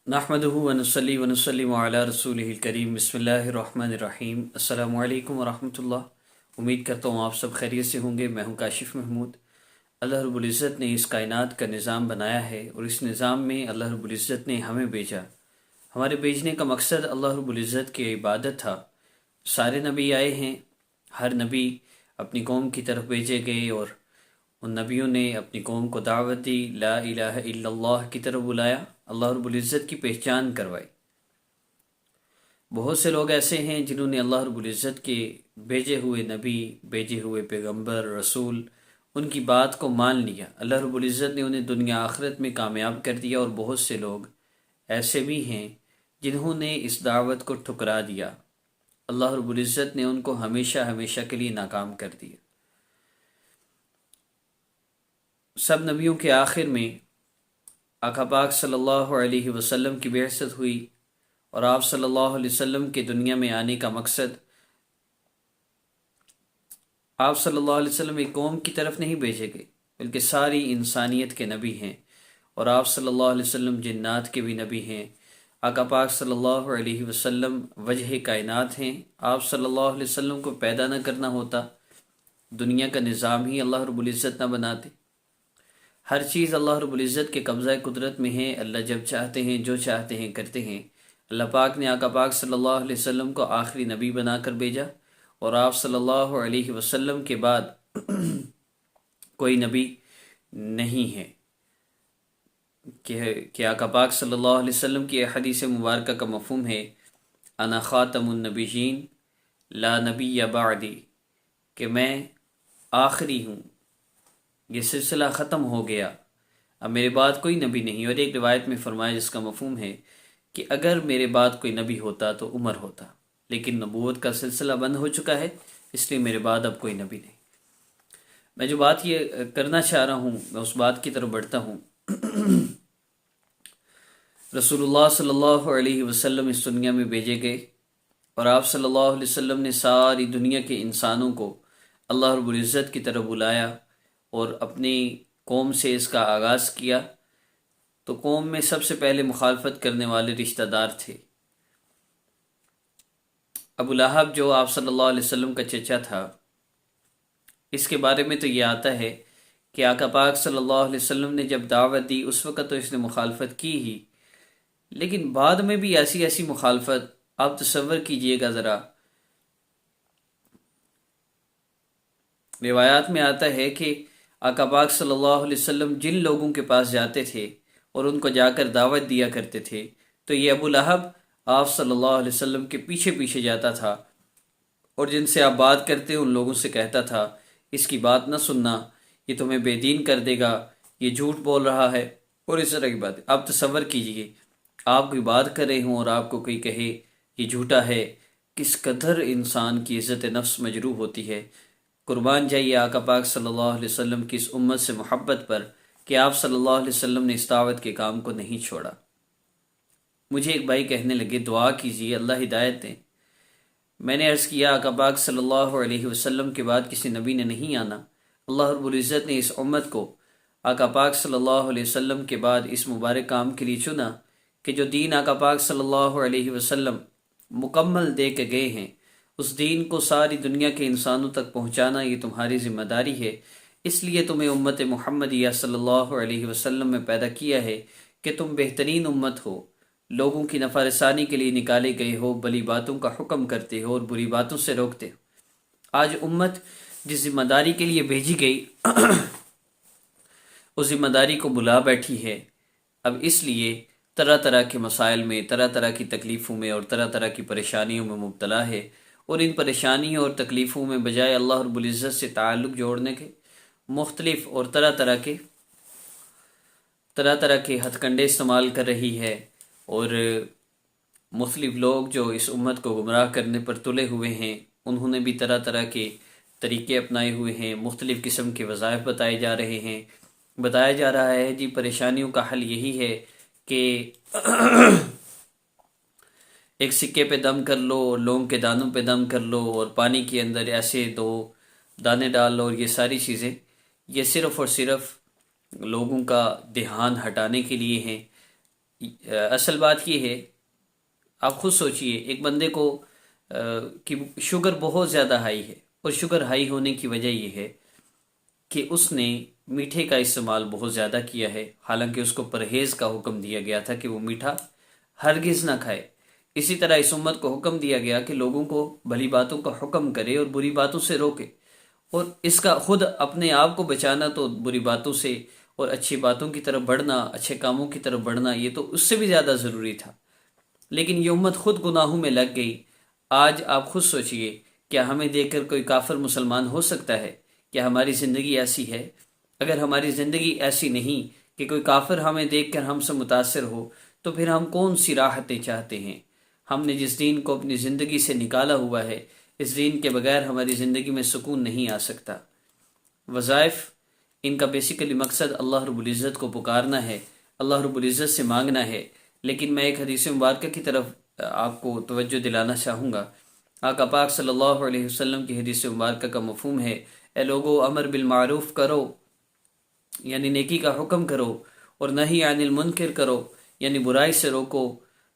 نحمدہ ونصلی ونسلم علی رسولہ الکریم بسم اللہ الرحمن الرحیم السلام علیکم ورحمۃ اللہ۔ امید کرتا ہوں آپ سب خیریت سے ہوں گے۔ میں ہوں کاشف محمود۔ اللہ رب العزت نے اس کائنات کا نظام بنایا ہے اور اس نظام میں اللہ رب العزت نے ہمیں بھیجا۔ ہمارے بھیجنے کا مقصد اللہ رب العزت کی عبادت تھا۔ سارے نبی آئے ہیں، ہر نبی اپنی قوم کی طرف بھیجے گئے اور ان نبیوں نے اپنی قوم کو دعوت دی، لا الہ الا اللہ کی طرف بلایا، اللہ رب العزت کی پہچان کروائی۔ بہت سے لوگ ایسے ہیں جنہوں نے اللہ رب العزت کے بھیجے ہوئے نبی، بھیجے ہوئے پیغمبر، رسول، ان کی بات کو مان لیا۔ اللہ رب العزت نے انہیں دنیا آخرت میں کامیاب کر دیا، اور بہت سے لوگ ایسے بھی ہیں جنہوں نے اس دعوت کو ٹھکرا دیا۔ اللہ رب العزت نے ان کو ہمیشہ ہمیشہ کے لیے ناکام کر دیا۔ سب نبیوں کے آخر میں آقا پاک صلی اللہ علیہ وسلم کی بعثت ہوئی، اور آپ صلی اللہ علیہ وسلم کے دنیا میں آنے کا مقصد، آپ صلی اللہ علیہ وسلم ایک قوم کی طرف نہیں بھیجے گئے بلکہ ساری انسانیت کے نبی ہیں، اور آپ صلی اللہ علیہ وسلم جنات کے بھی نبی ہیں۔ آقا پاک صلی اللہ علیہ وسلم وجہ کائنات ہیں۔ آپ صلی اللہ علیہ وسلم کو پیدا نہ کرنا ہوتا، دنیا کا نظام ہی اللہ رب العزت نہ بناتے۔ ہر چیز اللہ رب العزت کے قبضہ قدرت میں ہے۔ اللہ جب چاہتے ہیں جو چاہتے ہیں کرتے ہیں۔ اللہ پاک نے آقا پاک صلی اللہ علیہ وسلم کو آخری نبی بنا کر بھیجا، اور آپ صلی اللہ علیہ وسلم کے بعد کوئی نبی نہیں ہے۔ کہ آقا پاک صلی اللہ علیہ وسلم کی حدیث مبارکہ کا مفہوم ہے، انا خاتم النبیین لا نبی بعدی، کہ میں آخری ہوں، یہ سلسلہ ختم ہو گیا، اب میرے بعد کوئی نبی نہیں۔ اور ایک روایت میں فرمایا جس کا مفہوم ہے کہ اگر میرے بعد کوئی نبی ہوتا تو عمر ہوتا، لیکن نبوت کا سلسلہ بند ہو چکا ہے، اس لیے میرے بعد اب کوئی نبی نہیں۔ میں جو بات یہ کرنا چاہ رہا ہوں، میں اس بات کی طرف بڑھتا ہوں۔ رسول اللہ صلی اللہ علیہ وسلم اس دنیا میں بھیجے گئے، اور آپ صلی اللہ علیہ وسلم نے ساری دنیا کے انسانوں کو اللہ رب العزت کی طرف بلایا، اور اپنی قوم سے اس کا آغاز کیا۔ تو قوم میں سب سے پہلے مخالفت کرنے والے رشتہ دار تھے۔ ابو لہب جو آپ صلی اللہ علیہ وسلم کا چچا تھا، اس کے بارے میں تو یہ آتا ہے کہ آقا پاک صلی اللہ علیہ وسلم نے جب دعوت دی اس وقت تو اس نے مخالفت کی ہی، لیکن بعد میں بھی ایسی مخالفت، آپ تصور کیجئے گا ذرا۔ روایات میں آتا ہے کہ آقا پاک صلی اللہ علیہ وسلم جن لوگوں کے پاس جاتے تھے اور ان کو جا کر دعوت دیا کرتے تھے، تو یہ ابو لہب آپ صلی اللہ علیہ وسلم کے پیچھے پیچھے جاتا تھا، اور جن سے آپ بات کرتے ان لوگوں سے کہتا تھا، اس کی بات نہ سننا، یہ تمہیں بے دین کر دے گا، یہ جھوٹ بول رہا ہے، اور اس طرح کی بات۔ آپ تصور کیجئے آپ کوئی بات کر رہے ہوں اور آپ کو کوئی کہے یہ جھوٹا ہے، کس قدر انسان کی عزت نفس مجروح ہوتی ہے۔ قربان جائیے آقا پاک صلی اللہ علیہ وسلم کی اس امت سے محبت پر کہ آپ صلی اللہ علیہ وسلم نے اس دعوت کے کام کو نہیں چھوڑا۔ مجھے ایک بھائی کہنے لگے دعا کیجیے اللہ ہدایت دیں۔ میں نے عرض کیا آقا پاک صلی اللہ علیہ وسلم کے بعد کسی نبی نے نہیں آنا۔ اللہ رب العزت نے اس امت کو آقا پاک صلی اللہ علیہ وسلم کے بعد اس مبارک کام کے لیے چنا کہ جو دین آقا پاک صلی اللہ علیہ وسلم مکمل دے کے گئے ہیں، اس دین کو ساری دنیا کے انسانوں تک پہنچانا یہ تمہاری ذمہ داری ہے۔ اس لیے تمہیں امت محمدیہ صلی اللہ علیہ وسلم میں پیدا کیا ہے کہ تم بہترین امت ہو، لوگوں کی نفع رسانی کے لیے نکالے گئے ہو، بھلی باتوں کا حکم کرتے ہو اور بری باتوں سے روکتے ہو۔ آج امت جس ذمہ داری کے لیے بھیجی گئی اس ذمہ داری کو بلا بیٹھی ہے۔ اب اس لیے طرح طرح کے مسائل میں، طرح طرح کی تکلیفوں میں اور طرح طرح کی پریشانیوں میں مبتلا ہے، اور ان پریشانیوں اور تکلیفوں میں بجائے اللہ رب العزت سے تعلق جوڑنے کے مختلف اور طرح طرح کے ہتھ کنڈے استعمال کر رہی ہے، اور مختلف لوگ جو اس امت کو گمراہ کرنے پر تلے ہوئے ہیں انہوں نے بھی طرح طرح کے طریقے اپنائے ہوئے ہیں، مختلف قسم کے وظائف بتائے جا رہے ہیں۔ بتایا جا رہا ہے جی پریشانیوں کا حل یہی ہے کہ ایک سکے پہ دم کر لو اور لونگ کے دانوں پہ دم کر لو اور پانی کے اندر ایسے 2 دانے ڈال لو، اور یہ ساری چیزیں یہ صرف اور صرف لوگوں کا دھیان ہٹانے کے لیے ہیں۔ اصل بات یہ ہے، آپ خود سوچئے ایک بندے کو کہ شوگر بہت زیادہ ہائی ہے، اور شوگر ہائی ہونے کی وجہ یہ ہے کہ اس نے میٹھے کا استعمال بہت زیادہ کیا ہے، حالانکہ اس کو پرہیز کا حکم دیا گیا تھا کہ وہ میٹھا ہرگز نہ کھائے۔ اسی طرح اس امت کو حکم دیا گیا کہ لوگوں کو بھلی باتوں کا حکم کرے اور بری باتوں سے روکے، اور اس کا خود اپنے آپ کو بچانا تو بری باتوں سے اور اچھی باتوں کی طرف بڑھنا، اچھے کاموں کی طرف بڑھنا، یہ تو اس سے بھی زیادہ ضروری تھا۔ لیکن یہ امت خود گناہوں میں لگ گئی۔ آج آپ خود سوچئے، کیا ہمیں دیکھ کر کوئی کافر مسلمان ہو سکتا ہے؟ کیا ہماری زندگی ایسی ہے؟ اگر ہماری زندگی ایسی نہیں کہ کوئی کافر ہمیں دیکھ کر ہم سے متاثر ہو، تو پھر ہم کون سی راحتیں چاہتے ہیں؟ ہم نے جس دین کو اپنی زندگی سے نکالا ہوا ہے، اس دین کے بغیر ہماری زندگی میں سکون نہیں آ سکتا۔ وظائف، ان کا بیسیکلی مقصد اللہ رب العزت کو پکارنا ہے، اللہ رب العزت سے مانگنا ہے۔ لیکن میں ایک حدیث مبارکہ کی طرف آپ کو توجہ دلانا چاہوں گا۔ آقا پاک صلی اللہ علیہ وسلم کی حدیث مبارکہ کا مفہوم ہے، اے لوگو، امر بالمعروف کرو، یعنی نیکی کا حکم کرو، اور نہی عن المنکر کرو، یعنی برائی سے روکو۔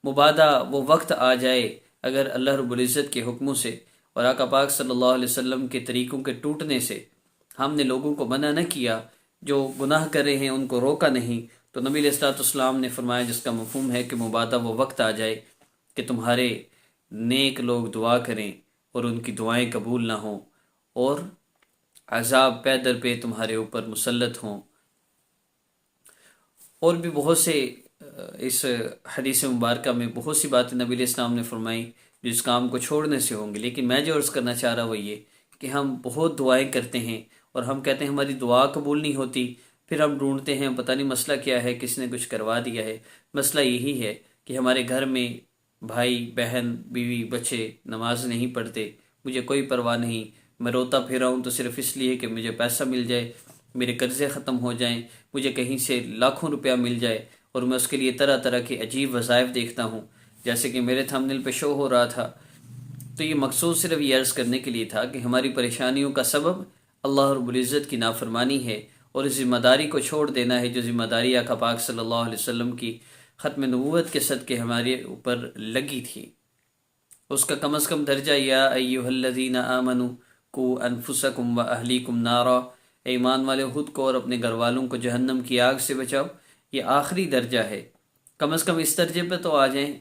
مبادہ وہ وقت آ جائے اگر اللہ رب العزت کے حکموں سے اور آقا پاک صلی اللہ علیہ وسلم کے طریقوں کے ٹوٹنے سے ہم نے لوگوں کو منع نہ کیا، جو گناہ کر رہے ہیں ان کو روکا نہیں، تو نبی علیہ الصلوۃ والسلام نے فرمایا، جس کا مفہوم ہے کہ مبادہ وہ وقت آ جائے کہ تمہارے نیک لوگ دعا کریں اور ان کی دعائیں قبول نہ ہوں، اور عذاب پے در پہ تمہارے اوپر مسلط ہوں۔ اور بھی بہت سے اس حدیث مبارکہ میں بہت سی باتیں نبی علیہ السلام نے فرمائی جو اس کام کو چھوڑنے سے ہوں گی۔ لیکن میں جو عرض کرنا چاہ رہا وہ یہ کہ ہم بہت دعائیں کرتے ہیں اور ہم کہتے ہیں ہماری دعا قبول نہیں ہوتی، پھر ہم ڈھونڈتے ہیں پتہ نہیں مسئلہ کیا ہے، کس نے کچھ کروا دیا ہے۔ مسئلہ یہی ہے کہ ہمارے گھر میں بھائی بہن بیوی بچے نماز نہیں پڑھتے، مجھے کوئی پرواہ نہیں، میں روتا پھر رہا ہوں تو صرف اس لیے کہ مجھے پیسہ مل جائے، میرے قرضے ختم ہو جائیں، مجھے کہیں سے لاکھوں روپیہ مل جائے، اور میں اس کے لیے طرح طرح کے عجیب وظائف دیکھتا ہوں، جیسے کہ میرے تھمبنیل پہ شو ہو رہا تھا۔ تو یہ مقصود صرف یہ عرض کرنے کے لیے تھا کہ ہماری پریشانیوں کا سبب اللہ رب العزت کی نافرمانی ہے، اور اس ذمہ داری کو چھوڑ دینا ہے جو ذمہ داری آقا پاک صلی اللہ علیہ وسلم کی ختم نبوت کے صدقے ہمارے اوپر لگی تھی۔ اس کا کم از کم درجہ، یا ایھا الذین آمنوا قوا انفسکم واہلیکم نارا، اے ایمان والے، خود کو اور اپنے گھر والوں کو جہنم کی آگ سے بچاؤ، یہ آخری درجہ ہے۔ کم از کم اس درجے پہ تو آ جائیں۔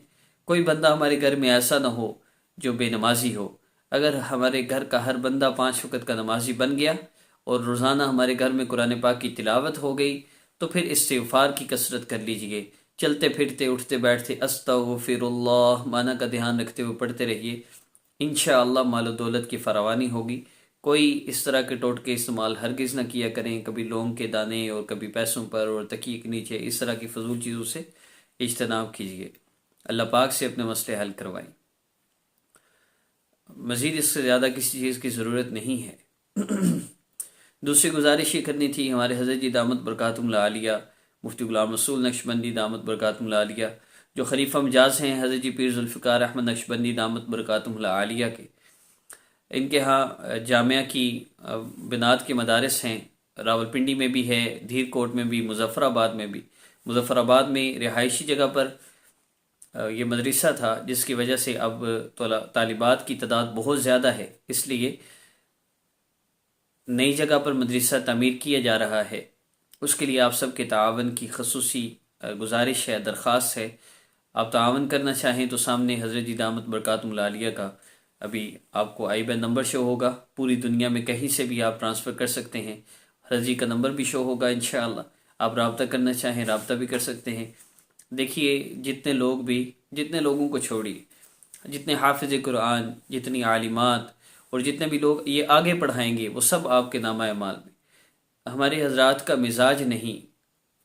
کوئی بندہ ہمارے گھر میں ایسا نہ ہو جو بے نمازی ہو۔ اگر ہمارے گھر کا ہر بندہ 5 وقت کا نمازی بن گیا اور روزانہ ہمارے گھر میں قرآن پاک کی تلاوت ہو گئی، تو پھر استغفار کی کثرت کر لیجئے، چلتے پھرتے اٹھتے بیٹھتے استغفر اللہ معنی کا دھیان رکھتے ہوئے پڑھتے رہیے، انشاءاللہ مال و دولت کی فراوانی ہوگی۔ کوئی اس طرح کے ٹوٹکے استعمال ہرگز نہ کیا کریں، کبھی لونگ کے دانے اور کبھی پیسوں پر اور تکیے کے نیچے، اس طرح کی فضول چیزوں سے اجتناب کیجیے۔ اللہ پاک سے اپنے مسئلے حل کروائیں۔ مزید اس سے زیادہ کسی چیز کی ضرورت نہیں ہے۔ دوسری گزارش یہ کرنی تھی، ہمارے حضرت جی دامت برکاتہم العالیہ مفتی غلام رسول نقشبندی دامت برکاتہم العالیہ، جو خلیفہ مجاز ہیں حضرت جی پیر ذوالفقار احمد نقشبندی دامت برکاتہم العالیہ کے، ان کے ہاں جامعہ کی بنات کے مدارس ہیں، راولپنڈی میں بھی ہے، دھیر کوٹ میں بھی، مظفر آباد میں بھی۔ مظفر آباد میں رہائشی جگہ پر یہ مدرسہ تھا، جس کی وجہ سے اب طالبات کی تعداد بہت زیادہ ہے، اس لیے نئی جگہ پر مدرسہ تعمیر کیا جا رہا ہے۔ اس کے لیے آپ سب کے تعاون کی خصوصی گزارش ہے، درخواست ہے۔ آپ تعاون کرنا چاہیں تو سامنے حضرت جی دامت برکاتہم العالیہ کا ابھی آپ کو آئی بین نمبر شو ہوگا، پوری دنیا میں کہیں سے بھی آپ ٹرانسفر کر سکتے ہیں۔ حضرت جی کا نمبر بھی شو ہوگا، انشاءاللہ آپ رابطہ کرنا چاہیں رابطہ بھی کر سکتے ہیں۔ دیکھیے، جتنے لوگوں کو چھوڑی، جتنے حافظ قرآن، جتنی عالمات اور جتنے بھی لوگ یہ آگے پڑھائیں گے، وہ سب آپ کے نامہ اعمال میں۔ ہمارے حضرات کا مزاج نہیں،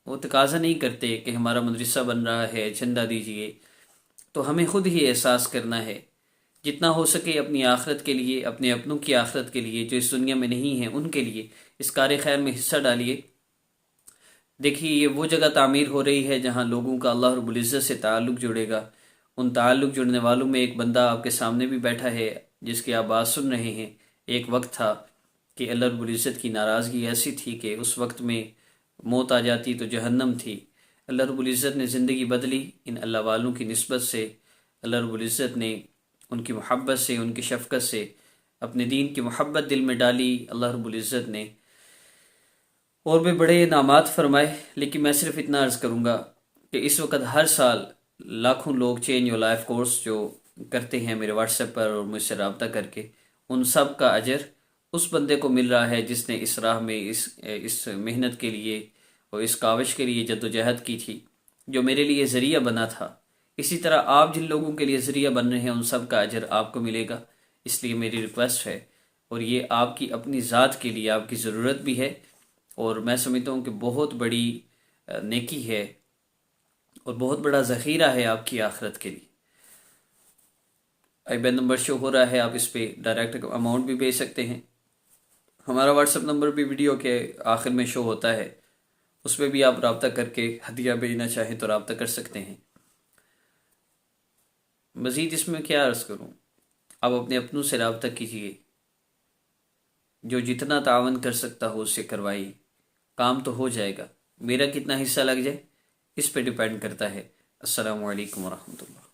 وہ تقاضا نہیں کرتے کہ ہمارا مدرسہ بن رہا ہے چندہ دیجئے، تو ہمیں خود ہی احساس کرنا ہے، جتنا ہو سکے اپنی آخرت کے لیے، اپنے اپنوں کی آخرت کے لیے جو اس دنیا میں نہیں ہیں، ان کے لیے اس کار خیر میں حصہ ڈالیے۔ دیکھیے، یہ وہ جگہ تعمیر ہو رہی ہے جہاں لوگوں کا اللہ رب العزت سے تعلق جڑے گا۔ ان تعلق جڑنے والوں میں ایک بندہ آپ کے سامنے بھی بیٹھا ہے جس کی آپ بات سن رہے ہیں۔ ایک وقت تھا کہ اللہ رب العزت کی ناراضگی ایسی تھی کہ اس وقت میں موت آ جاتی تو جہنم تھی، اللہ رب العزت نے زندگی بدلی ان اللہ والوں کی نسبت سے، اللہ رب العزت نے ان کی محبت سے، ان کی شفقت سے اپنے دین کی محبت دل میں ڈالی، اللہ رب العزت نے اور بھی بڑے انعامات فرمائے۔ لیکن میں صرف اتنا عرض کروں گا کہ اس وقت ہر سال لاکھوں لوگ چینج یور لائف کورس جو کرتے ہیں میرے واٹس ایپ پر اور مجھ سے رابطہ کر کے، ان سب کا اجر اس بندے کو مل رہا ہے جس نے اس راہ میں اس محنت کے لیے اور اس کاوش کے لیے جد و جہد کی تھی، جو میرے لیے ذریعہ بنا تھا۔ اسی طرح آپ جن لوگوں کے لیے ذریعہ بن رہے ہیں ان سب کا اجر آپ کو ملے گا۔ اس لیے میری ریکویسٹ ہے، اور یہ آپ کی اپنی ذات کے لیے آپ کی ضرورت بھی ہے، اور میں سمجھتا ہوں کہ بہت بڑی نیکی ہے اور بہت بڑا ذخیرہ ہے آپ کی آخرت کے لیے۔ آئی بین نمبر شو ہو رہا ہے، آپ اس پہ ڈائریکٹ اماؤنٹ بھی بھیج سکتے ہیں۔ ہمارا واٹس ایپ نمبر بھی ویڈیو کے آخر میں شو ہوتا ہے، اس پہ بھی آپ رابطہ کر کے ہدیہ بھیجنا چاہیں تو رابطہ کر سکتے ہیں۔ مزید اس میں کیا عرض کروں، آپ اپنے اپنوں سے رابطہ کیجیے، جو جتنا تعاون کر سکتا ہو اس سے کروائیے، کام تو ہو جائے گا۔ میرا کتنا حصہ لگ جائے اس پہ ڈیپینڈ کرتا ہے۔ السلام علیکم ورحمۃ اللہ۔